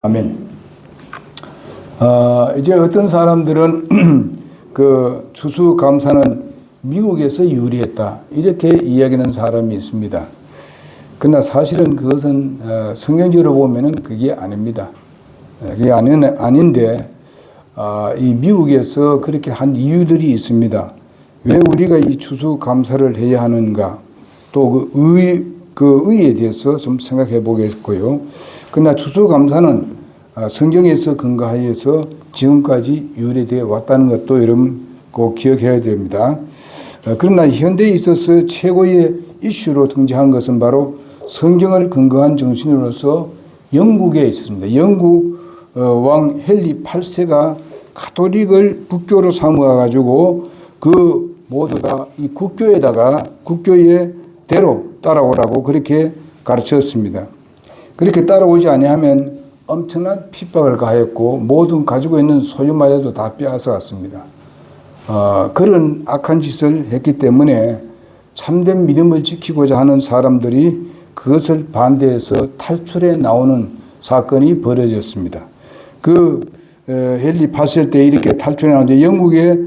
아멘. 이제 어떤 사람들은 그 추수감사는 미국에서 유래했다 이렇게 이야기하는 사람이 있습니다. 그러나 사실은 그것은 성경적으로 보면은 그게 아닙니다. 그게 아닌데 이 미국에서 그렇게 한 이유들이 있습니다. 왜 우리가 이 추수감사를 해야 하는가? 또 그 의에 대해서 좀 생각해 보겠고요. 그러나 추수감사는 성경에서 근거하여서 지금까지 유래되어 왔다는 것도 여러분 꼭 기억해야 됩니다. 그러나 현대에 있어서 최고의 이슈로 등장한 것은 바로 성경을 근거한 정신으로서 영국에 있었습니다. 영국 왕 헨리 8세가 가톨릭을 국교로 삼아 가지고 그 모두 다 이 국교의 대로 따라오라고 그렇게 가르쳤습니다. 그렇게 따라오지 아니하면 엄청난 핍박을 가했고 모든 가지고 있는 소유마저도 다 빼앗아 갔습니다. 그런 악한 짓을 했기 때문에 참된 믿음을 지키고자 하는 사람들이 그것을 반대해서 탈출해 나오는 사건이 벌어졌습니다. 그 헨리 8세 때 이렇게 탈출해 나오는데 영국에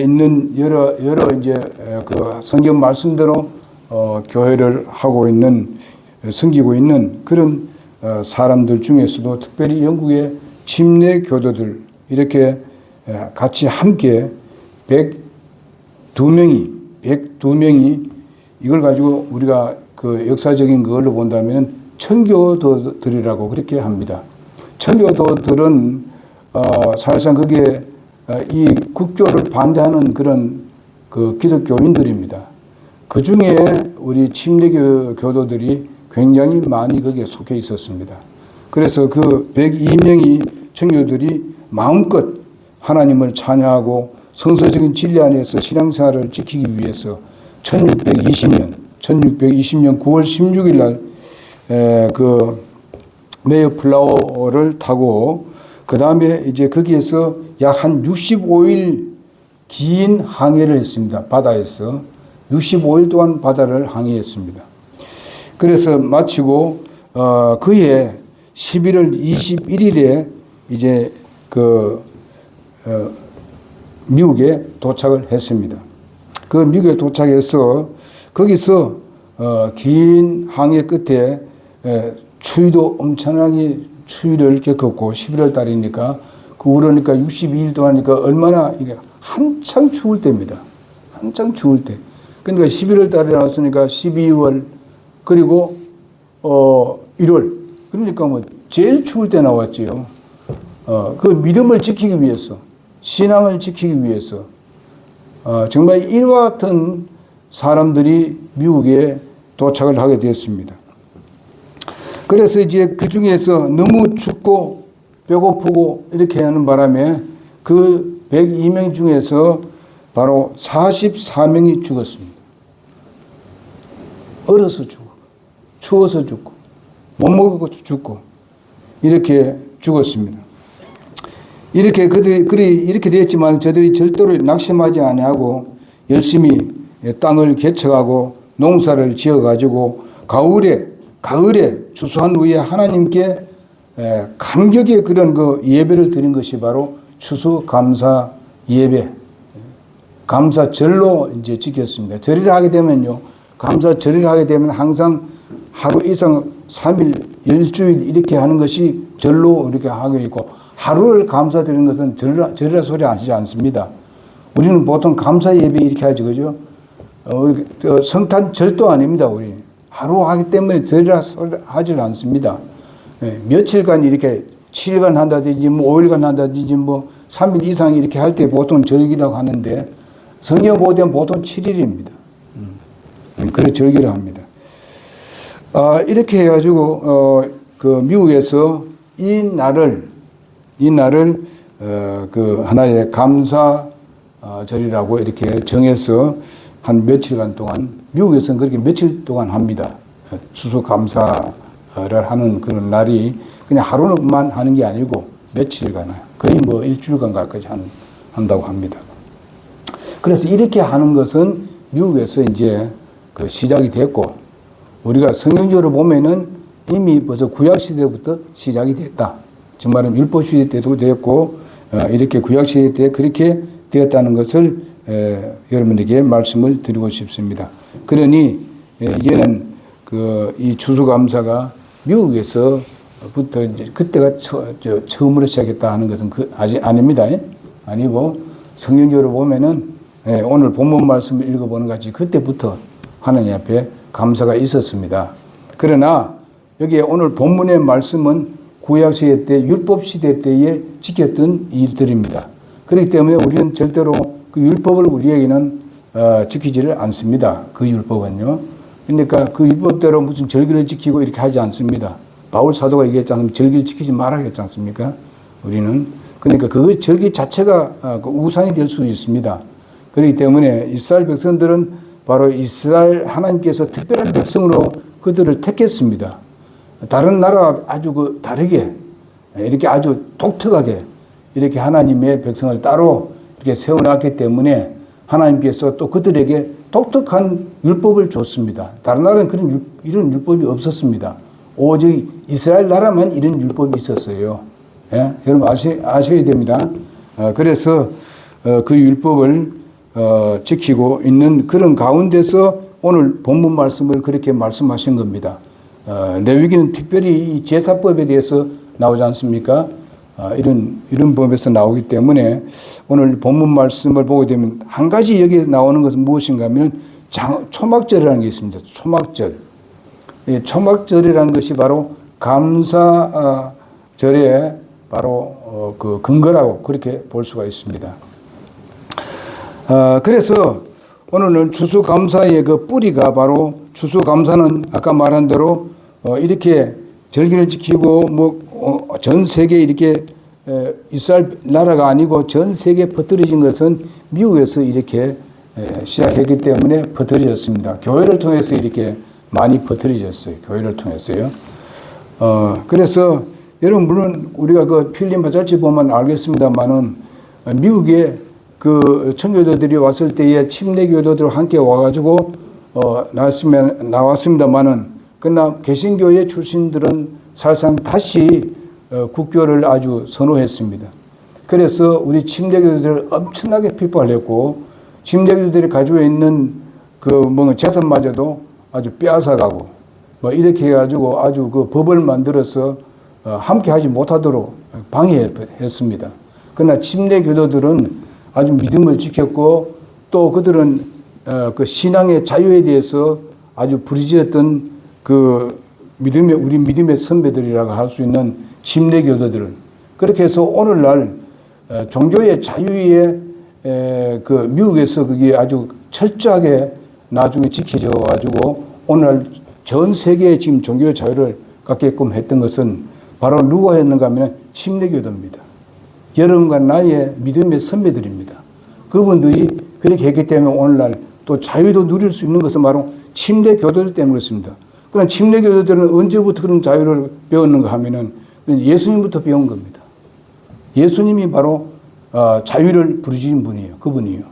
있는 여러 이제 그 성경 말씀대로 교회를 하고 있는 섬기고 있는 그런 사람들 중에서도 특별히 영국의 침례 교도들 이렇게 같이 함께 102명이 이걸 가지고 우리가 그 역사적인 그걸로 본다면 청교도들이라고 그렇게 합니다. 청교도들은 사실상 그게 이 국교를 반대하는 그런 그 기독교인들입니다. 그 중에 우리 침례교 교도들이 굉장히 많이 거기에 속해 있었습니다. 그래서 그 102명이 청교들이 마음껏 하나님을 찬양하고 성서적인 진리 안에서 신앙생활을 지키기 위해서 1620년 9월 16일 날 그 메이플라워를 타고 그 다음에 이제 거기에서 약 한 65일 긴 항해를 했습니다. 바다에서 65일 동안 바다를 항해했습니다. 그래서 마치고 그해 11월 21일에 이제 그 미국에 도착을 했습니다. 그 미국에 도착해서 거기서 긴 항해 끝에 추위도 엄청나게 추위를 겪었고 11월 달이니까 그러니까 62일 동안이니까 얼마나 이게 한창 추울 때입니다. 한창 추울 때. 그러니까 11월 달에 나왔으니까 12월 그리고 1월 그러니까 뭐 제일 추울 때 나왔지요. 그 믿음을 지키기 위해서 신앙을 지키기 위해서 정말 이와 같은 사람들이 미국에 도착을 하게 되었습니다. 그래서 이제 그 중에서 너무 춥고 배고프고 이렇게 하는 바람에 그 102명 중에서 바로 44명이 죽었습니다. 얼어서 죽고, 추워서 죽고, 못 먹고 죽고, 이렇게 죽었습니다. 이렇게 이렇게 되었지만 저들이 절대로 낙심하지 아니하고 열심히 땅을 개척하고 농사를 지어가지고 가을에 추수한 후에 하나님께 감격의 그런 그 예배를 드린 것이 바로 추수감사 예배, 감사절로 이제 지켰습니다. 절을 하게 되면요, 감사절을 하게 되면 항상 하루 이상 3일, 일주일 이렇게 하는 것이 절로 이렇게 하게 있고 하루를 감사드리는 것은 절이라 소리 하시지 않습니다. 우리는 보통 감사 예배 이렇게 하죠, 그죠? 성탄절도 아닙니다, 우리. 하루 하기 때문에 절이라 소리 하지 않습니다. 며칠간 이렇게 7일간 한다든지 뭐 5일간 한다든지 뭐 3일 이상 이렇게 할 때 보통 절기라고 하는데 성경 보면 보통 7일입니다. 그래 절기를 합니다. 이렇게 해가지고 그 미국에서 이 날을 그 하나의 감사절이라고 이렇게 정해서 한 며칠간 동안 미국에서는 그렇게 며칠 동안 합니다. 추수감사를 하는 그런 날이 그냥 하루만 하는 게 아니고 며칠간 거의 뭐 일주일간 가까이 한다고 합니다. 그래서 이렇게 하는 것은 미국에서 이제 그 시작이 됐고 우리가 성경적으로 보면은 이미 벌써 구약 시대부터 시작이 됐다. 정말은 율법 시대 때도 되었고 이렇게 구약 시대 때 그렇게 되었다는 것을 여러분에게 말씀을 드리고 싶습니다. 그러니 이제는 이 추수감사가 미국에서부터 이제 그때가 처음으로 시작했다 하는 것은 아직 아닙니다. 아니고 성경적으로 보면은 오늘 본문 말씀을 읽어보는 같이 그때부터 하나님 앞에 감사가 있었습니다. 그러나 여기에 오늘 본문의 말씀은 구약 시대 때 율법 시대 때에 지켰던 일들입니다. 그렇기 때문에 우리는 절대로 그 율법을 우리에게는 지키지를 않습니다. 그 율법은요. 그러니까 그 율법대로 무슨 절기를 지키고 이렇게 하지 않습니다. 바울 사도가 얘기했지 않습니까? 절기를 지키지 말아야 했지 않습니까? 우리는. 그러니까 그 절기 자체가 우상이 될 수도 있습니다. 그렇기 때문에 이스라엘 백성들은 바로 이스라엘 하나님께서 특별한 백성으로 그들을 택했습니다. 다른 나라와 아주 다르게 이렇게 아주 독특하게 이렇게 하나님의 백성을 따로 이렇게 세워놨기 때문에 하나님께서 또 그들에게 독특한 율법을 줬습니다. 다른 나라는 이런 율법이 없었습니다. 오직 이스라엘 나라만 이런 율법이 있었어요. 예? 여러분 아셔야 됩니다. 그래서 그 율법을 지키고 있는 그런 가운데서 오늘 본문 말씀을 그렇게 말씀하신 겁니다. 레위기는 특별히 이 제사법에 대해서 나오지 않습니까? 이런 법에서 나오기 때문에 오늘 본문 말씀을 보게 되면 한 가지 여기에 나오는 것은 무엇인가 하면 초막절이라는 게 있습니다. 초막절. 초막절이라는 것이 바로 감사절의 바로 그 근거라고 그렇게 볼 수가 있습니다. 그래서 오늘은 추수감사의 그 뿌리가 바로 추수감사는 아까 말한 대로 이렇게 절기를 지키고 전 세계에 이렇게 이스라엘 나라가 아니고 전 세계에 퍼뜨려진 것은 미국에서 이렇게 시작했기 때문에 퍼뜨려졌습니다. 교회를 통해서 이렇게 많이 퍼뜨려졌어요. 교회를 통해서요. 그래서 여러분 물론 우리가 그 필름 바자치 보면 알겠습니다만은 미국에 그 청교도들이 왔을 때에 침례교도들 함께 와가지고 나왔습니다만은 그러나 개신교회 출신들은 사실상 다시 국교를 아주 선호했습니다. 그래서 우리 침례교도들을 엄청나게 핍박을 했고 침례교도들이 가지고 있는 재산마저도 아주 빼앗아가고 이렇게 해가지고 아주 그 법을 만들어서 함께 하지 못하도록 방해했습니다. 그러나 침례교도들은 아주 믿음을 지켰고 또 그들은 그 신앙의 자유에 대해서 아주 부르짖었던 우리 믿음의 선배들이라고 할 수 있는 침례교도들. 그렇게 해서 오늘날 종교의 자유에 미국에서 그게 아주 철저하게 나중에 지켜져 가지고 오늘날 전 세계에 지금 종교의 자유를 갖게끔 했던 것은 바로 누가 했는가 하면 침례교도입니다. 여러분과 나의 믿음의 선배들입니다. 그분들이 그렇게 했기 때문에 오늘날 또 자유도 누릴 수 있는 것은 바로 침례교도들 때문에 그렇습니다. 그러나 침례교도들은 언제부터 그런 자유를 배웠는가 하면은 예수님부터 배운 겁니다. 예수님이 바로 자유를 부르짖은 분이에요. 그분이에요.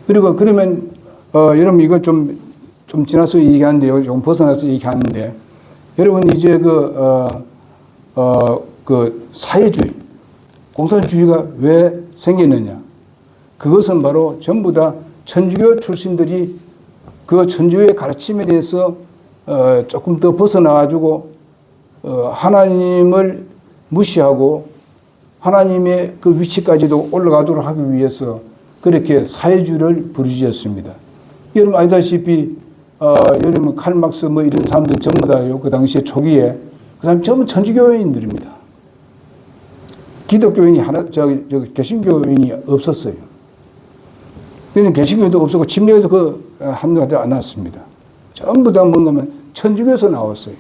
그리고 그러면 여러분 이걸 좀 지나서 얘기하는데요. 좀 벗어나서 얘기하는데 여러분 이제 그 사회주의, 공산주의가 왜 생겼느냐? 그것은 바로 전부 다 천주교 출신들이 그 천주교의 가르침에 대해서 조금 더 벗어나가지고 하나님을 무시하고 하나님의 그 위치까지도 올라가도록 하기 위해서 그렇게 사회주의를 부르짖었습니다. 여러분 알다시피 여러분 칼막스 이런 사람들 전부 다요. 그 당시에 초기에 그 사람 전부 천주교인들입니다. 기독교인이 개신교인이 없었어요. 그러니까 개신교도 없었고 침례도 한동안 안 났습니다. 전부 다 뭔가면 천주교에서 나왔어요.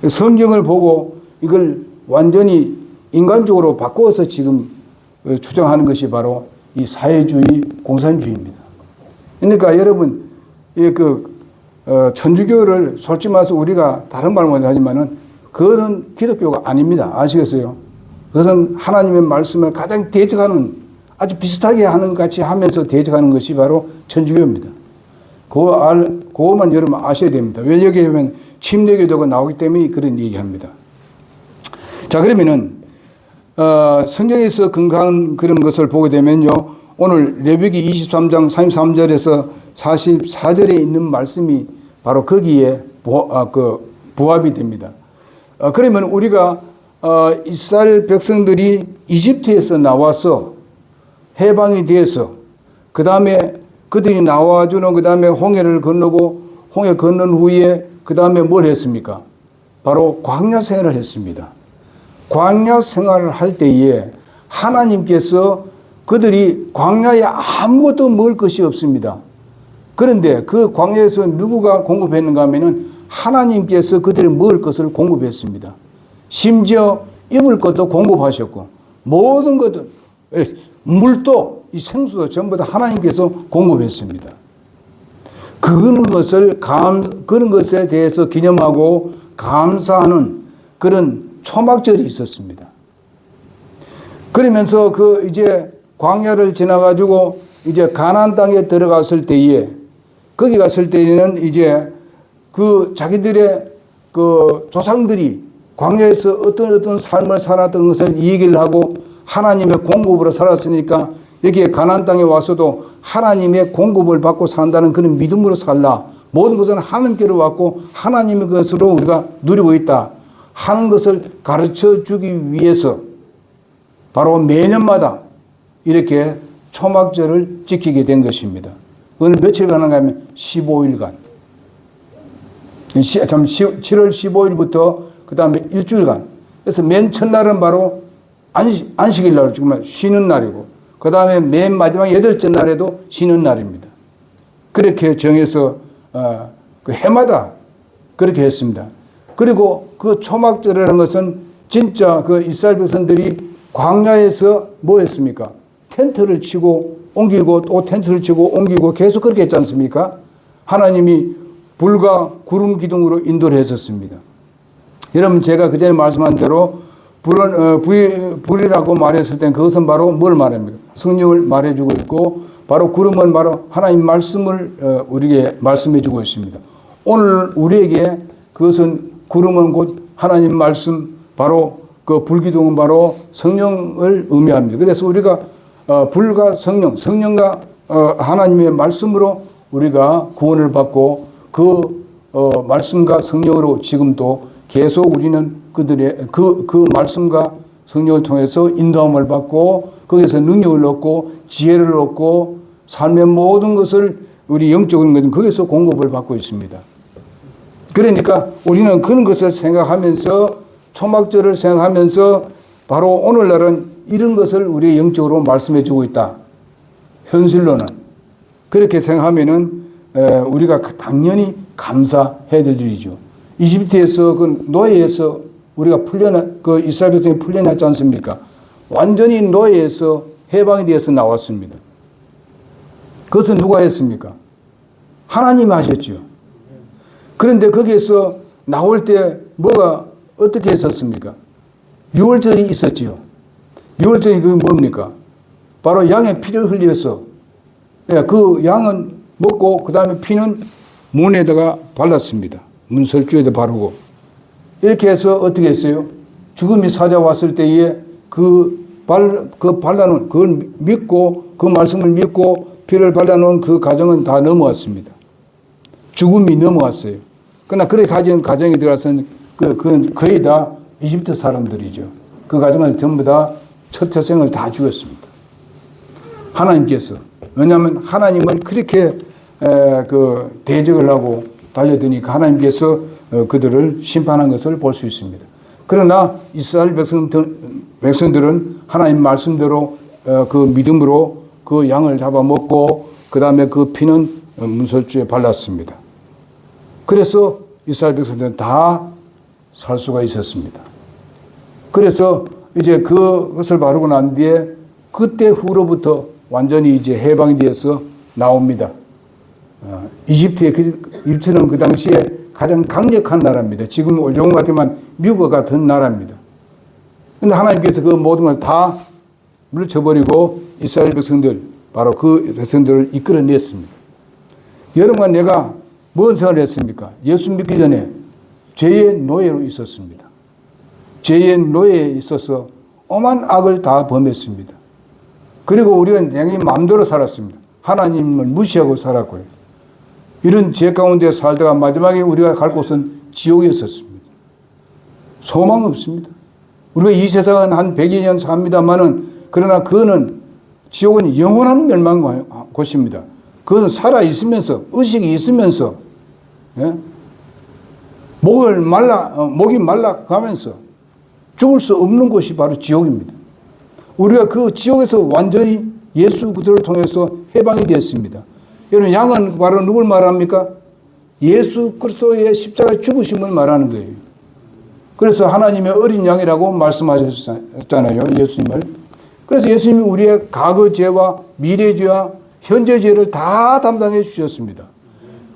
성경을 보고 이걸 완전히 인간적으로 바꾸어서 지금 주장하는 것이 바로 이 사회주의, 공산주의입니다. 그러니까 여러분, 천주교를 솔직히 말해서 우리가 다른 말 못하지만은 그것은 기독교가 아닙니다. 아시겠어요? 그것은 하나님의 말씀을 가장 대적하는 아주 비슷하게 하는 같이 하면서 대적하는 것이 바로 천주교입니다. 그것만 여러분 아셔야 됩니다. 왜 여기에 보면 침례교도가 나오기 때문에 그런 얘기합니다. 자, 그러면은 성경에서 근거한 그런 것을 보게 되면요, 오늘 레위기 23장 33절에서 44절에 있는 말씀이 바로 거기에 부합이 됩니다. 그러면 우리가 이스라엘 백성들이 이집트에서 나와서 해방이 되어서 그 다음에 그들이 나와주는 그 다음에 홍해를 건너고 홍해 건넌 후에 그 다음에 뭘 했습니까? 바로 광야 생활을 했습니다. 광야 생활을 할 때에 하나님께서 그들이 광야에 아무것도 먹을 것이 없습니다. 그런데 그 광야에서 누구가 공급했는가 하면은 하나님께서 그들이 먹을 것을 공급했습니다. 심지어 입을 것도 공급하셨고 모든 것들, 물도 이 생수도 전부 다 하나님께서 공급했습니다. 그런 것에 대해서 기념하고 감사하는 그런 초막절이 있었습니다. 그러면서 이제 광야를 지나가지고 이제 가나안 땅에 들어갔을 때에 거기 갔을 때에는 이제 자기들의 조상들이 광야에서 어떤 삶을 살았던 것을 얘기를 하고 하나님의 공급으로 살았으니까 여기에 가나안 땅에 와서도 하나님의 공급을 받고 산다는 그런 믿음으로 살라. 모든 것은 하나님께로 왔고 하나님의 것으로 우리가 누리고 있다 하는 것을 가르쳐 주기 위해서 바로 매년마다 이렇게 초막절을 지키게 된 것입니다. 그건 며칠간 하는가 하면 15일간. 7월 15일부터 그 다음에 일주일간. 그래서 맨 첫날은 바로 안식일 날, 정말 쉬는 날이고, 그 다음에 맨 마지막 8째 날에도 쉬는 날입니다. 그렇게 정해서 그 해마다 그렇게 했습니다. 그리고 그 초막절이라는 것은 진짜 그 이스라엘 백성들이 광야에서 뭐 했습니까? 텐트를 치고 옮기고 또 텐트를 치고 옮기고 계속 그렇게 했지 않습니까? 하나님이 불과 구름 기둥으로 인도를 했었습니다. 여러분, 제가 그전에 말씀한 대로 불이라고 말했을 땐 그것은 바로 뭘 말합니까? 성령을 말해주고 있고, 바로 구름은 바로 하나님 말씀을 우리에게 말씀해주고 있습니다. 오늘 우리에게 그것은 구름은 곧 하나님 말씀, 바로 그 불기둥은 바로 성령을 의미합니다. 그래서 우리가 불과 성령과 하나님의 말씀으로 우리가 구원을 받고 그 말씀과 성령으로 지금도 계속 우리는 그들의 그 말씀과 성령을 통해서 인도함을 받고 거기서 능력을 얻고 지혜를 얻고 삶의 모든 것을 우리 영적인 것은 거기서 공급을 받고 있습니다. 그러니까 우리는 그런 것을 생각하면서 초막절을 생각하면서 바로 오늘날은 이런 것을 우리 영적으로 말씀해 주고 있다. 현실로는 그렇게 생각하면은 우리가 당연히 감사해야 될 일이죠. 이집트에서 그 노예에서 우리가 이스라엘 백성이 풀려났지 않습니까? 완전히 노예에서 해방이 되어서 나왔습니다. 그것은 누가 했습니까? 하나님이 하셨죠. 그런데 거기에서 나올 때 어떻게 했었습니까? 유월절이 있었지요. 유월절이 그게 뭡니까? 바로 양의 피를 흘려서 그 양은 먹고 그 다음에 피는 문에다가 발랐습니다. 문설주에다 바르고 이렇게 해서 어떻게 했어요? 죽음이 찾아왔을 때에 발라놓은 그걸 믿고 그 말씀을 믿고 피를 발라놓은 그 가정은 다 넘어왔습니다. 죽음이 넘어왔어요. 그러나 그렇게 가진 가정에 들어가서는 그건 거의 다 이집트 사람들이죠. 그 가정을 전부 다 첫 태생을 다 죽였습니다. 하나님께서. 왜냐하면 하나님을 그렇게 대적을 하고 달려드니까 하나님께서 그들을 심판한 것을 볼 수 있습니다. 그러나 이스라엘 백성들은 하나님 말씀대로 그 믿음으로 그 양을 잡아먹고 그 다음에 그 피는 문설주에 발랐습니다. 그래서 이스라엘 백성들은 다 살 수가 있었습니다. 그래서 이제 그것을 바르고 난 뒤에 그때 후로부터 완전히 이제 해방이 되어서 나옵니다. 이집트는 그 당시에 가장 강력한 나라입니다. 지금 요즘 같지만 미국 같은 나라입니다. 그런데 하나님께서 그 모든 걸 다 물쳐버리고 이스라엘 백성들, 바로 그 백성들을 이끌어냈습니다. 여러분과 내가 뭔 생각을 했습니까? 예수 믿기 전에 죄의 노예로 있었습니다. 죄의 노예에 있어서 오만 악을 다 범했습니다. 그리고 우리가 자기 마음대로 살았습니다. 하나님을 무시하고 살았고요. 이런 죄 가운데 살다가 마지막에 우리가 갈 곳은 지옥이었습니다. 소망 없습니다. 우리가 이 세상은 한 100여 년 삽니다만은 그러나 그거는 지옥은 영원한 멸망 곳입니다. 그건 살아 있으면서 의식이 있으면서 예? 목이 말라가면서 죽을 수 없는 곳이 바로 지옥입니다. 우리가 그 지옥에서 완전히 예수 그리스도를 통해서 해방이 되었습니다. 여러분 양은 바로 누굴 말합니까? 예수 그리스도의 십자가 죽으심을 말하는 거예요. 그래서 하나님의 어린 양이라고 말씀하셨잖아요. 예수님을. 그래서 예수님이 우리의 과거 죄와 미래 죄와 현재 죄를 다 담당해 주셨습니다.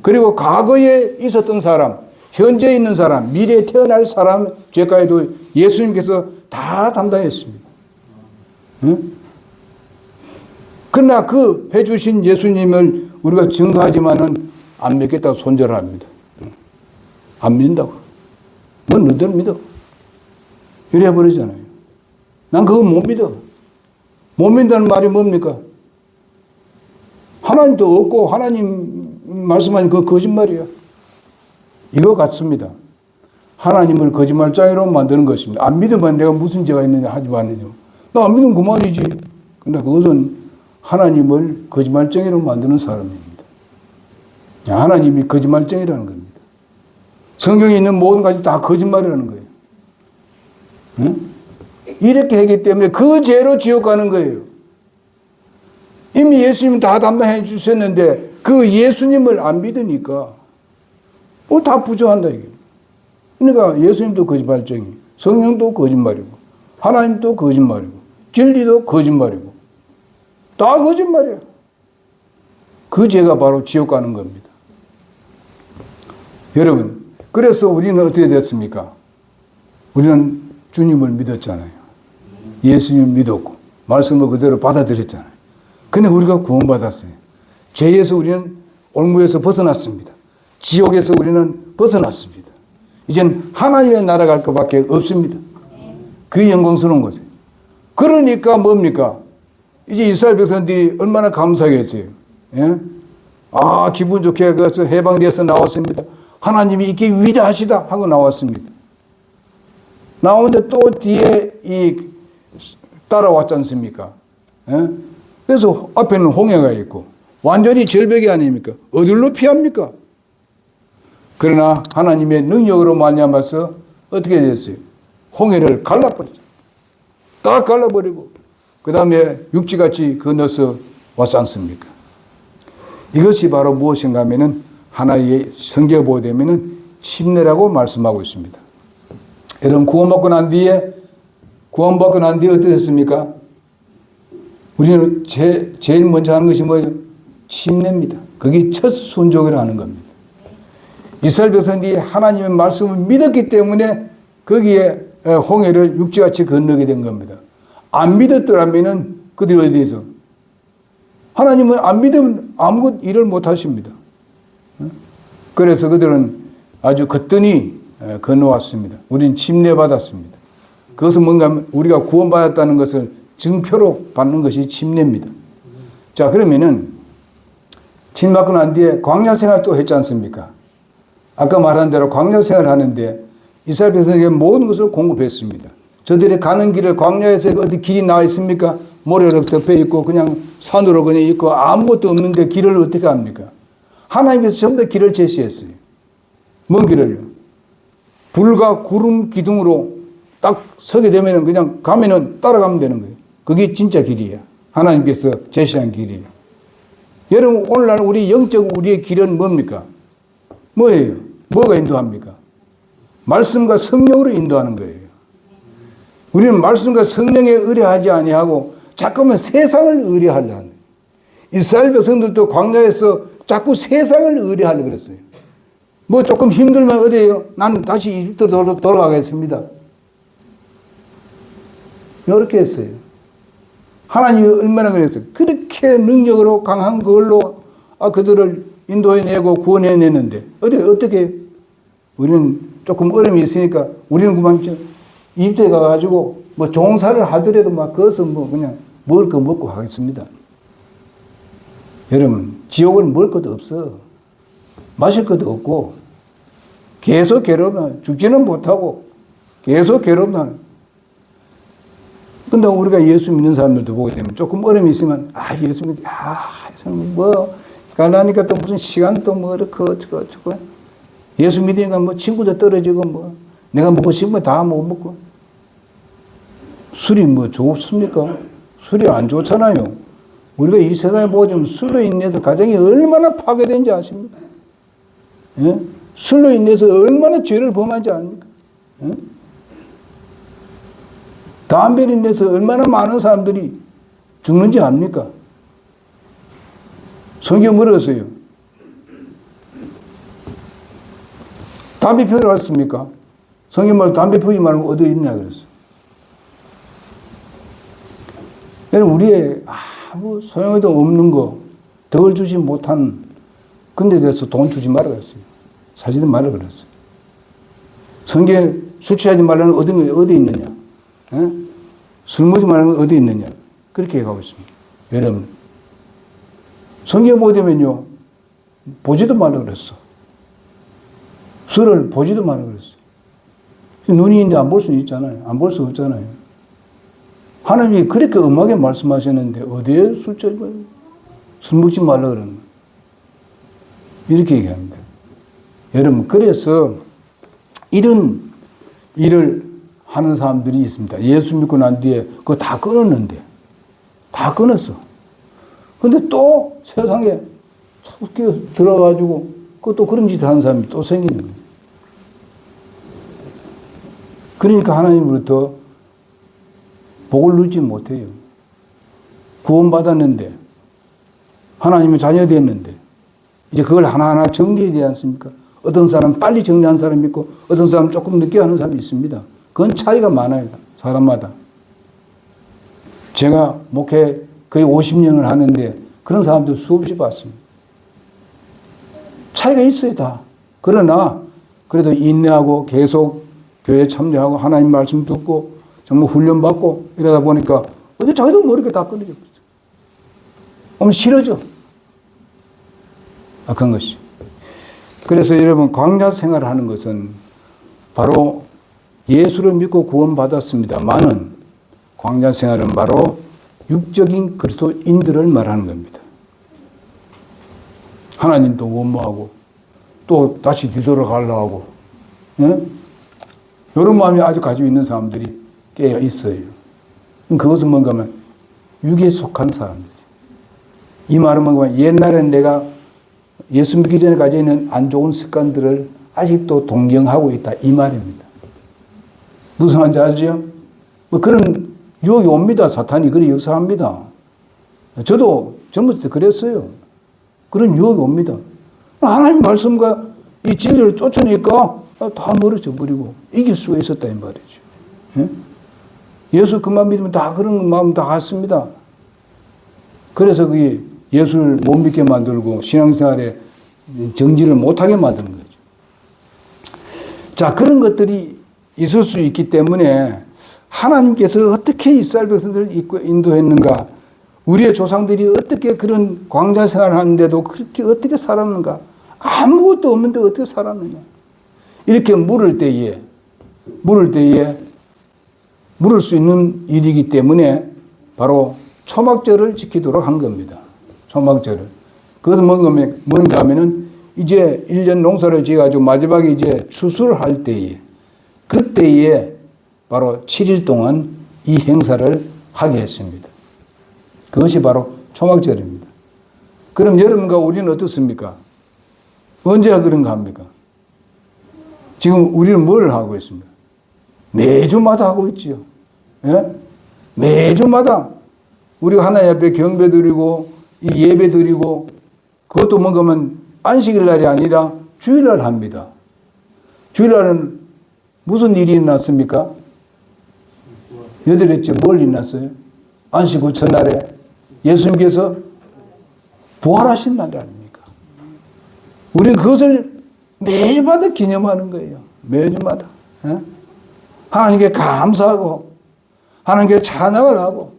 그리고 과거에 있었던 사람, 현재 있는 사람, 미래에 태어날 사람 죄까지도 예수님께서 다 담당했습니다. 응? 그러나 그 해주신 예수님을 우리가 증거하지만은 안 믿겠다고 손절을 합니다. 안 믿는다고. 뭐 너들 믿어. 이래 버리잖아요. 난 그거 못 믿어. 못 믿는다는 말이 뭡니까? 하나님도 없고 하나님 말씀하신 그 거짓말이야. 이거 같습니다. 하나님을 거짓말장애로 만드는 것입니다. 안 믿으면 내가 무슨 죄가 있느냐 하지 마느냐. 나 안 믿으면 그만이지. 근데 그것은 하나님을 거짓말쟁이로 만드는 사람입니다. 하나님이 거짓말쟁이라는 겁니다. 성경에 있는 모든 가지 다 거짓말이라는 거예요. 응? 이렇게 하기 때문에 그 죄로 지옥 가는 거예요. 이미 예수님이 다 담당해 주셨는데 그 예수님을 안 믿으니까 다 부정한다 이게. 그러니까 예수님도 거짓말쟁이, 성령도 거짓말이고, 하나님도 거짓말이고, 진리도 거짓말이고, 다 거짓말이야. 그 죄가 바로 지옥 가는 겁니다. 여러분, 그래서 우리는 어떻게 됐습니까? 우리는 주님을 믿었잖아요. 예수님을 믿었고, 말씀을 그대로 받아들였잖아요. 근데 우리가 구원받았어요. 죄에서 우리는 올무에서 벗어났습니다. 지옥에서 우리는 벗어났습니다. 이젠 하나님의 나라 갈 것밖에 없습니다. 그 영광스러운 것이에요. 그러니까 뭡니까? 이제 이스라엘 백성들이 얼마나 감사하겠어요. 예? 아, 기분 좋게 그래서 해방되어서 나왔습니다. 하나님이 이렇게 위대하시다 하고 나왔습니다. 나오는데 또 뒤에 따라왔지 않습니까? 예? 그래서 앞에는 홍해가 있고 완전히 절벽이 아닙니까? 어디로 피합니까? 그러나 하나님의 능력으로 말미암아서 어떻게 됐어요? 홍해를 갈라버렸죠. 다 갈라버리고 그 다음에 육지같이 건너서 왔지 않습니까? 이것이 바로 무엇인가 하면은 하나의 성경에 보게 되면은 침례라고 말씀하고 있습니다. 여러분 구원받고 난 뒤에 어떻게 됐습니까? 우리는 제일 먼저 하는 것이 뭐예요? 침례입니다. 그게 첫 순종이라 하는 겁니다. 이스라엘 백성들이 하나님의 말씀을 믿었기 때문에 거기에 홍해를 육지같이 건너게 된 겁니다. 안 믿었더라면은 그들이 어디에서? 하나님은 안 믿으면 아무것도 일을 못 하십니다. 그래서 그들은 아주 거뜬히 건너왔습니다. 우리는 침례받았습니다. 그것은 뭔가 하면 우리가 구원받았다는 것을 증표로 받는 것이 침례입니다. 자, 그러면은 침례받고 난 뒤에 광야 생활 또 했지 않습니까? 아까 말한 대로 광야 생활을 하는데 이스라엘 백성에게 모든 것을 공급했습니다. 저들이 가는 길을 광야에서 어디 길이 나와 있습니까? 모래로 덮여 있고 그냥 산으로 그냥 있고 아무것도 없는데 길을 어떻게 합니까? 하나님께서 전부 다 길을 제시했어요. 뭔 길을요? 불과 구름 기둥으로 딱 서게 되면 그냥 가면은 따라가면 되는 거예요. 그게 진짜 길이에요. 하나님께서 제시한 길이에요. 여러분 오늘날 우리 영적 우리의 길은 뭡니까? 뭐예요? 뭐가 인도합니까? 말씀과 성령으로 인도하는 거예요. 우리는 말씀과 성령에 의뢰하지 아니하고 자꾸만 세상을 의뢰하려고 하는 거예요. 이스라엘 백성들도 광야에서 자꾸 세상을 의뢰하려고 그랬어요. 뭐 조금 힘들면 어디에요? 나는 다시 이집트로 돌아가겠습니다. 이렇게 했어요. 하나님이 얼마나 그랬어요. 그렇게 능력으로 강한 걸로 그들을 인도해내고 구원해내는데 어떻게 우리는 조금 어려움이 있으니까 우리는 그만 입대 가가지고 뭐 종사를 하더라도 막 거기서 뭐 그냥 먹을 거 먹고 하겠습니다. 여러분, 지옥은 먹을 것도 없어. 마실 것도 없고, 계속 괴롭나, 죽지는 못하고, 계속 괴롭나. 근데 우리가 예수 믿는 사람들도 보게 되면 조금 어려움이 있으면, 예수 믿, 가나니까 또 무슨 시간 또 뭐, 저거. 예수 믿으니까 뭐 친구도 떨어지고, 뭐, 내가 먹고 싶은 거 다 못 먹고. 술이 뭐 좋습니까? 술이 안 좋잖아요. 우리가 이 세상에 보자면 술로 인해서 가정이 얼마나 파괴된지 아십니까? 예? 술로 인해서 얼마나 죄를 범하지 않습니까? 예? 담배로 인해서 얼마나 많은 사람들이 죽는지 압니까? 성경 뭐라고 써요? 담배 피우러 갔습니까? 성경 말 담배 피우지 말고 어디 있냐 그랬어. 여러분, 우리의 아무 소용도 없는 거, 덕을 주지 못한 근데 대해서 돈 주지 말라 그랬어요. 사지도 말라 그랬어요. 성경에 술 취하지 말라는 어디 있느냐? 에? 술 먹지 말라는 건 어디 있느냐? 그렇게 가고 있습니다. 여러분, 성경 보자면요, 보지도 말라 그랬어. 술을 보지도 말라 그랬어. 눈이 있는데 안 볼 수는 있잖아요. 안 볼 수 없잖아요. 하나님이 그렇게 엄하게 말씀하셨는데 어디에 술 먹지 말라 그러는 거예요. 이렇게 얘기합니다. 여러분, 그래서 이런 일을 하는 사람들이 있습니다. 예수 믿고 난 뒤에 그거 다 끊었는데, 다 끊었어. 근데 또 세상에 들어가지고 또 그런 짓 하는 사람이 또 생기는 거예요. 그러니까 하나님으로부터 복을 누리지 못해요. 구원받았는데, 하나님의 자녀 됐는데, 이제 그걸 하나하나 정리해야 되지 않습니까? 어떤 사람은 빨리 정리하는 사람이 있고, 어떤 사람은 조금 늦게 하는 사람이 있습니다. 그건 차이가 많아요, 사람마다. 제가 목회 거의 50년을 하는데, 그런 사람들 수없이 봤습니다. 차이가 있어요, 다. 그러나, 그래도 인내하고 계속 교회에 참여하고, 하나님 말씀 듣고, 정말 훈련받고 이러다 보니까 어디 자기도 모르게 다 끊어져 버렸어요. 너무 싫어져. 악한 것이. 그래서 여러분, 광야 생활을 하는 것은 바로 예수를 믿고 구원받았습니다만은 광야 생활은 바로 육적인 그리스도인들을 말하는 겁니다. 하나님도 원모하고 또 다시 뒤돌아가려고 하고, 이런 마음이 아주 가지고 있는 사람들이 깨어 있어요. 그것은 뭔가 하면 육에 속한 사람들. 이 말은 뭔가 하면 옛날엔 내가 예수 믿기 전에 가지고 있는 안 좋은 습관들을 아직도 동경하고 있다. 이 말입니다. 무슨 말인지 아시죠? 뭐 그런 유혹이 옵니다. 사탄이 그렇게 역사합니다. 저도 젊었을 때 그랬어요. 그런 유혹이 옵니다. 하나님 말씀과 이 진리를 쫓으니까 다 멀어져 버리고 이길 수가 있었다 이 말이죠. 예? 예수 그만 믿으면 다 그런 마음 다 같습니다. 그래서 그게 예수를 못 믿게 만들고 신앙생활에 정지를 못하게 만드는 거죠. 자, 그런 것들이 있을 수 있기 때문에 하나님께서 어떻게 이스라엘 백성들을 인도했는가, 우리의 조상들이 어떻게 그런 광야 생활을 하는데도 그렇게 어떻게 살았는가, 아무것도 없는데 어떻게 살았느냐. 이렇게 물을 때에 물을 수 있는 일이기 때문에 바로 초막절을 지키도록 한 겁니다. 초막절을. 그것은 뭔가 하면은 이제 1년 농사를 지어가지고 마지막에 이제 추수를 할 때에, 그때에 바로 7일 동안 이 행사를 하게 했습니다. 그것이 바로 초막절입니다. 그럼 여러분과 우리는 어떻습니까? 언제가 그런가 합니까? 지금 우리는 뭘 하고 있습니까? 매주마다 하고 있지요. 예? 매주마다 우리가 하나님 앞에 경배 드리고 이 예배 드리고, 그것도 뭔가 하면 안식일 날이 아니라 주일날 합니다. 주일날은 무슨 일이 일어났습니까? 여덟째 뭘 일어났어요? 안식 후 첫날에 예수님께서 부활하신 날 아닙니까? 우리는 그것을 매주마다 기념하는 거예요. 매주마다. 예? 하나님께 감사하고 하나님께 찬양을 하고,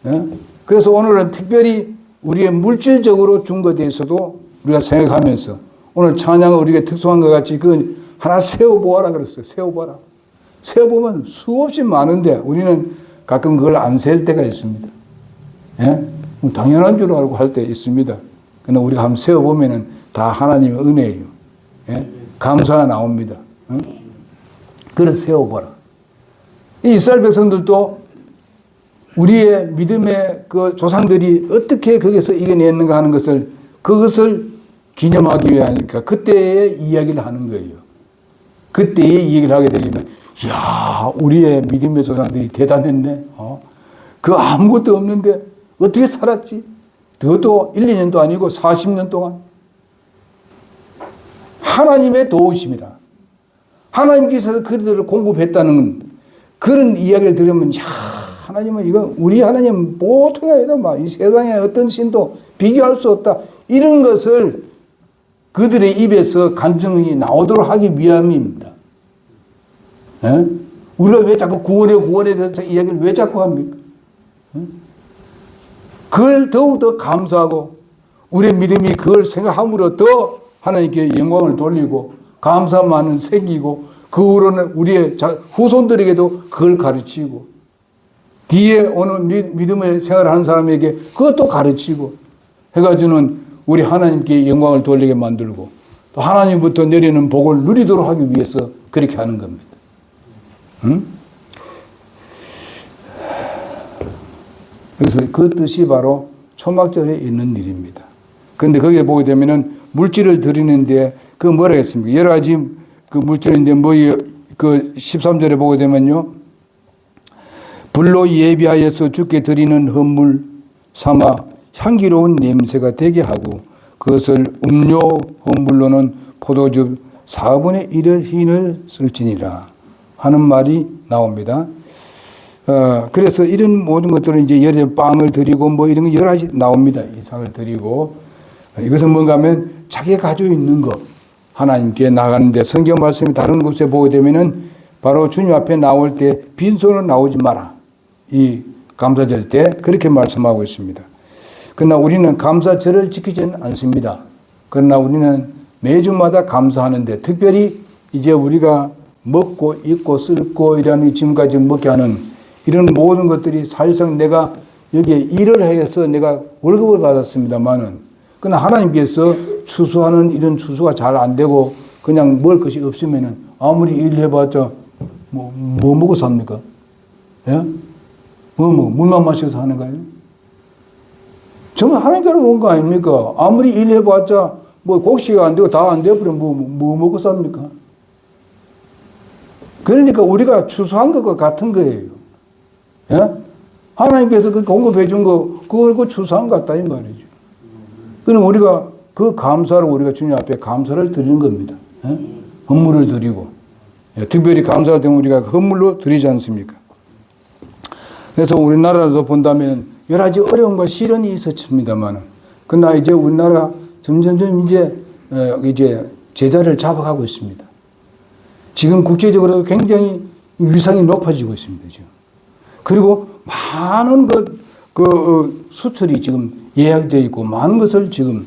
예? 그래서 오늘은 특별히 우리의 물질적으로 준 것에 대해서도 우리가 생각하면서 오늘 찬양을 우리에게 특수한 것 같이 그 하나 세워보아라 그랬어요. 세워보아라. 세워보면 수없이 많은데 우리는 가끔 그걸 안 셀 때가 있습니다. 예? 당연한 줄 알고 할 때 있습니다. 그러나 우리가 한번 세워보면은 다 하나님의 은혜예요. 예? 감사가 나옵니다. 응? 그래 세워보라. 이 이스라엘 백성들도 우리의 믿음의 그 조상들이 어떻게 거기서 이겨냈는가 하는 것을 그것을 기념하기 위하니까 그때의 이야기를 하는 거예요. 그때의 이야기를 하게 되면 이야 우리의 믿음의 조상들이 대단했네. 그 아무것도 없는데 어떻게 살았지? 그것도 1, 2년도 아니고 40년 동안 하나님의 도우심이라. 하나님께서 그들을 공급했다는 그런 이야기를 들으면 야 하나님은 이거 우리 하나님 보통이 아니다. 막 이 세상에 어떤 신도 비교할 수 없다. 이런 것을 그들의 입에서 간증이 나오도록 하기 위함입니다. 예? 우리가 왜 자꾸 구원에 대해서 이야기를 왜 자꾸 합니까? 예? 그걸 더욱더 감사하고 우리의 믿음이 그걸 생각함으로 더 하나님께 영광을 돌리고 감사만은 생기고 그 후로는 우리의 후손들에게도 그걸 가르치고 뒤에 오는 믿음의 생활을 하는 사람에게 그것도 가르치고 해가지고는 우리 하나님께 영광을 돌리게 만들고 또 하나님부터 내리는 복을 누리도록 하기 위해서 그렇게 하는 겁니다. 응? 그래서 그 뜻이 바로 초막절에 있는 일입니다. 그런데 거기에 보게 되면은 물질을 드리는데 그 뭐라 했습니까? 여러 가지 그 물질인데 그 13절에 보게 되면요. 불로 예비하여서 주께 드리는 헌물 삼아 향기로운 냄새가 되게 하고 그것을 음료 헌물로는 포도즙 4분의 1을 흰을 쓸지니라 하는 말이 나옵니다. 그래서 이런 모든 것들은 이제 여러 빵을 드리고 뭐 이런 거 여러 가지 나옵니다. 이상을 드리고 이것은 뭔가 하면 자기가 가지고 있는 것 하나님께 나가는데 성경 말씀이 다른 곳에 보게 되면은 바로 주님 앞에 나올 때 빈손으로 나오지 마라. 이 감사절 때 그렇게 말씀하고 있습니다. 그러나 우리는 감사절을 지키지는 않습니다. 그러나 우리는 매주마다 감사하는데 특별히 이제 우리가 먹고 입고 쓸고 이러니 지금까지 먹게 하는 이런 모든 것들이 사실상 내가 여기에 일을 해서 내가 월급을 받았습니다만은 그러나 하나님께서 추수하는 이런 추수가 잘 안 되고 그냥 먹을 것이 없으면은 아무리 일해봤자 뭐 먹고 삽니까? 예? 물만 마셔서 하는 거예요? 정말 하나님께로 온 거 아닙니까? 아무리 일해봤자 뭐 곡식이 안 되고 다 안 되어버리면 뭐 먹고 삽니까? 그러니까 우리가 추수한 것과 같은 거예요. 예? 하나님께서 그 공급해 준 거, 그거 추수한 것 같다, 이 말이죠. 그럼 우리가 그 감사로 우리가 주님 앞에 감사를 드리는 겁니다. 예? 헌물을 드리고. 예, 특별히 감사할 때 우리가 헌물로 드리지 않습니까? 그래서 우리나라도 본다면 여러 가지 어려움과 시련이 있었습니다만은, 그러나 이제 우리나라 점점점 이제 제자리를 잡아가고 있습니다. 지금 국제적으로 굉장히 위상이 높아지고 있습니다, 지금. 그리고 많은 수출이 지금 예약되어 있고, 많은 것을 지금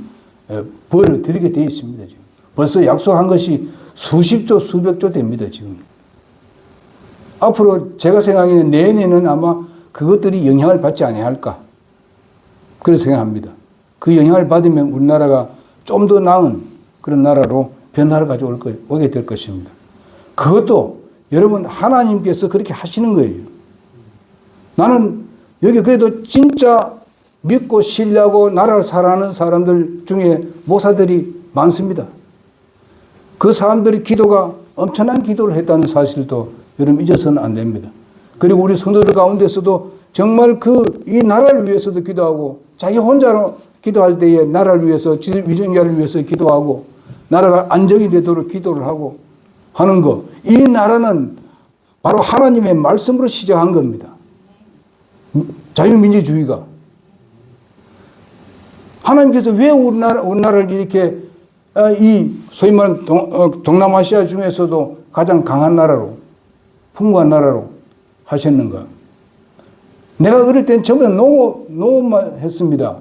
벌어들이게 되어 있습니다, 지금. 벌써 약속한 것이 수십조, 수백조 됩니다, 지금. 앞으로 제가 생각하기에는 내년에는 아마 그것들이 영향을 받지 아니할까. 그런 생각합니다. 그 영향을 받으면 우리나라가 좀 더 나은 그런 나라로 변화를 가져올 거예요. 오게 될 것입니다. 그것도 여러분 하나님께서 그렇게 하시는 거예요. 나는 여기 그래도 진짜 믿고 신뢰하고 나라를 사랑하는 사람들 중에 목사들이 많습니다. 그 사람들이 기도가 엄청난 기도를 했다는 사실도 여러분 잊어서는 안 됩니다. 그리고 우리 성도들 가운데서도 정말 이 나라를 위해서도 기도하고 자기 혼자로 기도할 때에 나라를 위해서 위정자를 위해서 기도하고 나라가 안정이 되도록 기도를 하고 하는 거. 이 나라는 바로 하나님의 말씀으로 시작한 겁니다. 자유민주주의가. 하나님께서 왜 우리나라를 이렇게 이 소위 말하는 동남아시아 중에서도 가장 강한 나라로 풍부한 나라로 하셨는가? 내가 어릴 땐 전부 다 농업만 했습니다.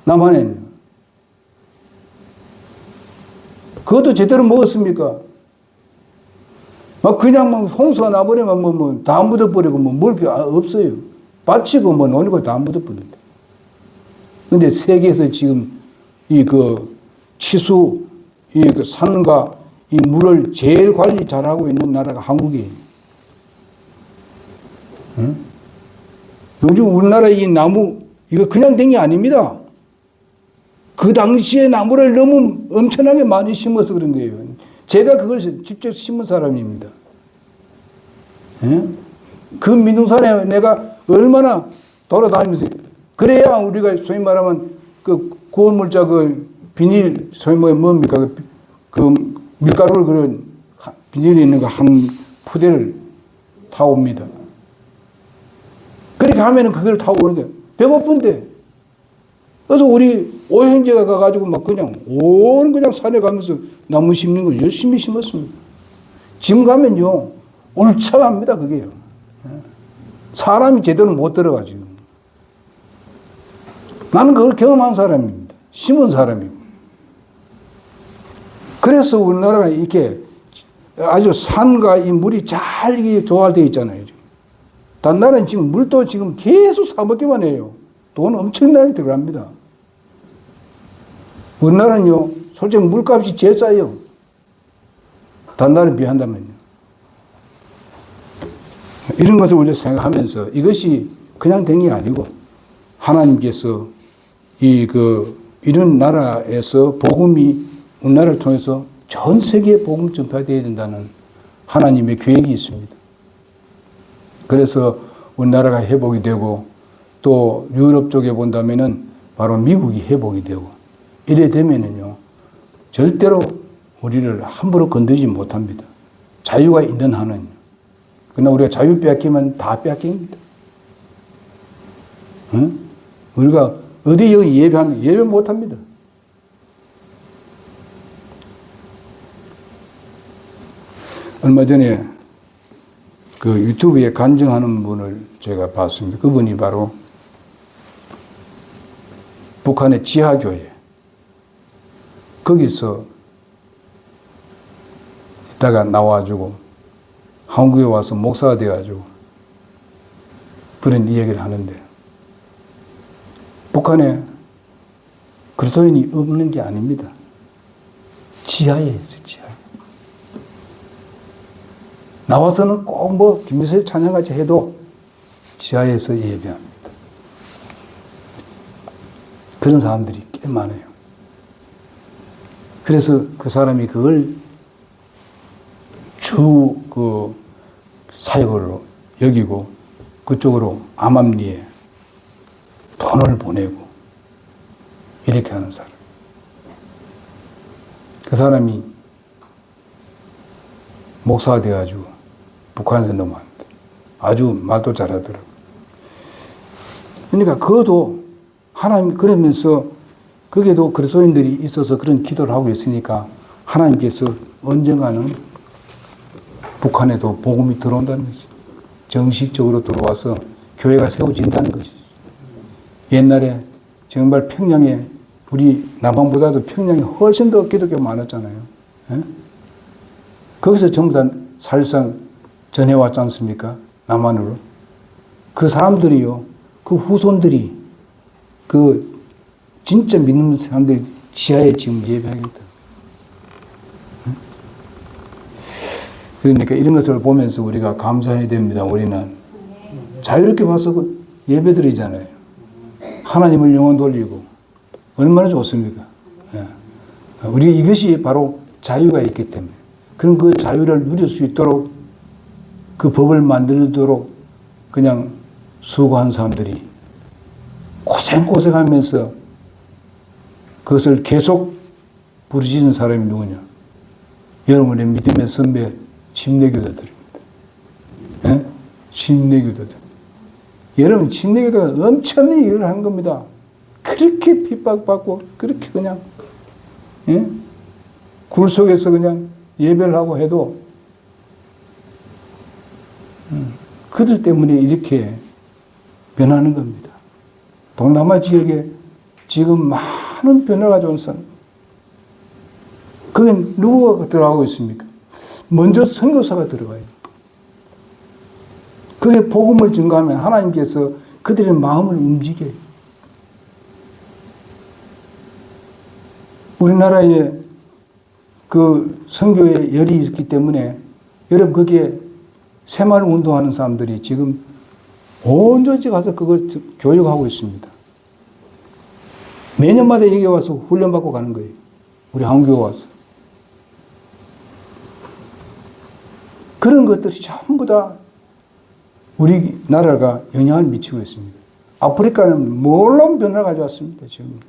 남한에는. 그것도 제대로 먹었습니까? 막 그냥 막 홍수가 나버리면 다 묻어버리고 뭘 필요 없어요. 밭이고 논이고 다 묻어버린다. 근데 세계에서 지금 이 그 치수, 이 그 산과 이 물을 제일 관리 잘하고 있는 나라가 한국이에요. 응? 요즘 우리나라 이 나무, 이거 그냥 된 게 아닙니다. 그 당시에 나무를 너무 엄청나게 많이 심어서 그런 거예요. 제가 그걸 직접 심은 사람입니다. 예? 그 민둥산에 내가 얼마나 돌아다니면서, 그래야 우리가 소위 말하면 그 고물자 그 비닐, 소위 뭡니까? 그 밀가루를 그런 비닐에 있는 거 한 푸대를 타옵니다. 그렇게 하면은 그걸 타고 오는 거예요. 배고픈데. 그래서 우리 오형제가 가가지고 막 그냥 그냥 산에 가면서 나무 심는 걸 열심히 심었습니다. 지금 가면요, 울창합니다, 그게요. 사람이 제대로 못 들어가, 지금. 나는 그걸 경험한 사람입니다. 심은 사람이고. 그래서 우리나라가 이렇게 아주 산과 이 물이 잘 이게 조화되어 있잖아요, 지금. 단 나라는 지금 물도 지금 계속 사먹기만 해요. 돈 엄청나게 들어갑니다. 우리나라는요, 솔직히 물값이 제일 싸요. 다른 나라에 비한다면요. 이런 것을 우리가 생각하면서 이것이 그냥 된 게 아니고 하나님께서 이런 나라에서 복음이 우리나라를 통해서 전 세계에 복음 전파되어야 된다는 하나님의 계획이 있습니다. 그래서 우리나라가 회복이 되고 또 유럽 쪽에 본다면은 바로 미국이 회복이 되고 이래 되면은요, 절대로 우리를 함부로 건드리지 못합니다. 자유가 있는 한은. 그러나 우리가 자유 빼앗기면 다 빼앗깁니다. 응? 우리가 어디 여기 예배하면 예배 못합니다. 얼마 전에 그 유튜브에 간증하는 분을 제가 봤습니다. 그분이 바로 북한의 지하교회. 거기서 있다가 나와가지고 한국에 와서 목사가 돼가지고 그런 이야기를 하는데, 북한에 그리스도인이 없는 게 아닙니다. 지하에 있어요, 지하에. 나와서는 꼭 김미세 찬양같이 해도 지하에서 예배합니다. 그런 사람들이 꽤 많아요. 그래서 그 사람이 그걸 사역으로 여기고 그쪽으로 암암리에 돈을 보내고 이렇게 하는 사람. 그 사람이 목사가 돼가지고 북한에서 넘어왔는데 아주 말도 잘하더라고요. 그러니까 그것도 하나님, 그러면서 거기에도 그리스도인들이 있어서 그런 기도를 하고 있으니까 하나님께서 언젠가는 북한에도 복음이 들어온다는 거지. 정식적으로 들어와서 교회가 세워진다는 거지. 옛날에 정말 평양에, 우리 남한보다도 평양에 훨씬 더 기독교가 많았잖아요. 예? 거기서 전부 다 사실상 전해왔지 않습니까? 남한으로. 그 사람들이요, 그 후손들이, 진짜 믿는 사람들이 지하에 지금 예배하겠다. 그러니까 이런 것을 보면서 우리가 감사해야 됩니다. 우리는 자유롭게 와서 예배 드리잖아요. 하나님을 영원 돌리고 얼마나 좋습니까? 우리 이것이 바로 자유가 있기 때문에, 그럼 그 자유를 누릴 수 있도록 그 법을 만들도록 그냥 수고한 사람들이 고생하면서 그것을 계속 부르짖는 사람이 누구냐? 여러분의 믿음의 선배 침례교도들입니다. 예? 침례교도들. 여러분, 침례교도가 엄청난 일을 한 겁니다. 그렇게 핍박받고 그렇게 그냥 굴 속에서 그냥 예배를 하고 해도 그들 때문에 이렇게 변하는 겁니다. 동남아 지역에 지금 많은 변화가 가져온 선. 그게 누구가 들어가고 있습니까? 먼저 선교사가 들어가요. 그게 복음을 증가하면 하나님께서 그들의 마음을 움직여요. 우리나라에 그 선교의 열이 있기 때문에 여러분 거기에 새마을 운동하는 사람들이 지금 온전히 가서 그걸 교육하고 있습니다. 매년마다 여기 와서 훈련받고 가는 거예요. 우리 한국에 와서. 그런 것들이 전부 다 우리나라가 영향을 미치고 있습니다. 아프리카는 놀라운 변화를 가져왔습니다. 지금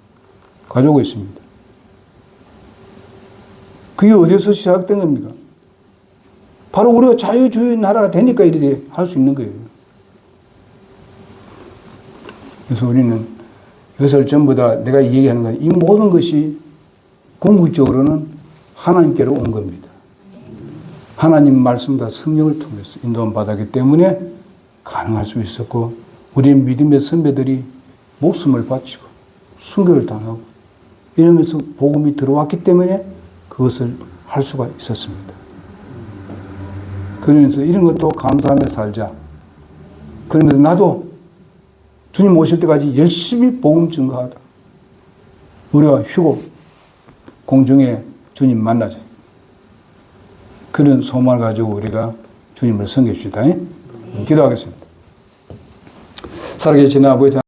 가져오고 있습니다. 그게 어디서 시작된 겁니까? 바로 우리가 자유주의 나라가 되니까 이렇게 할 수 있는 거예요. 그래서 우리는 이것을 전부 다 내가 얘기하는 건 이 모든 것이 궁극적으로는 하나님께로 온 겁니다. 하나님 말씀과 성령을 통해서 인도함 받았기 때문에 가능할 수 있었고 우리 믿음의 선배들이 목숨을 바치고 순교를 당하고 이러면서 복음이 들어왔기 때문에 그것을 할 수가 있었습니다. 그러면서 이런 것도 감사하며 살자. 그러면서 나도 주님 오실 때까지 열심히 복음 증거하다. 우리가 휴고 공중에 주님 만나자. 그런 소망을 가지고 우리가 주님을 섬깁시다. 기도하겠습니다. 살아계신 아버지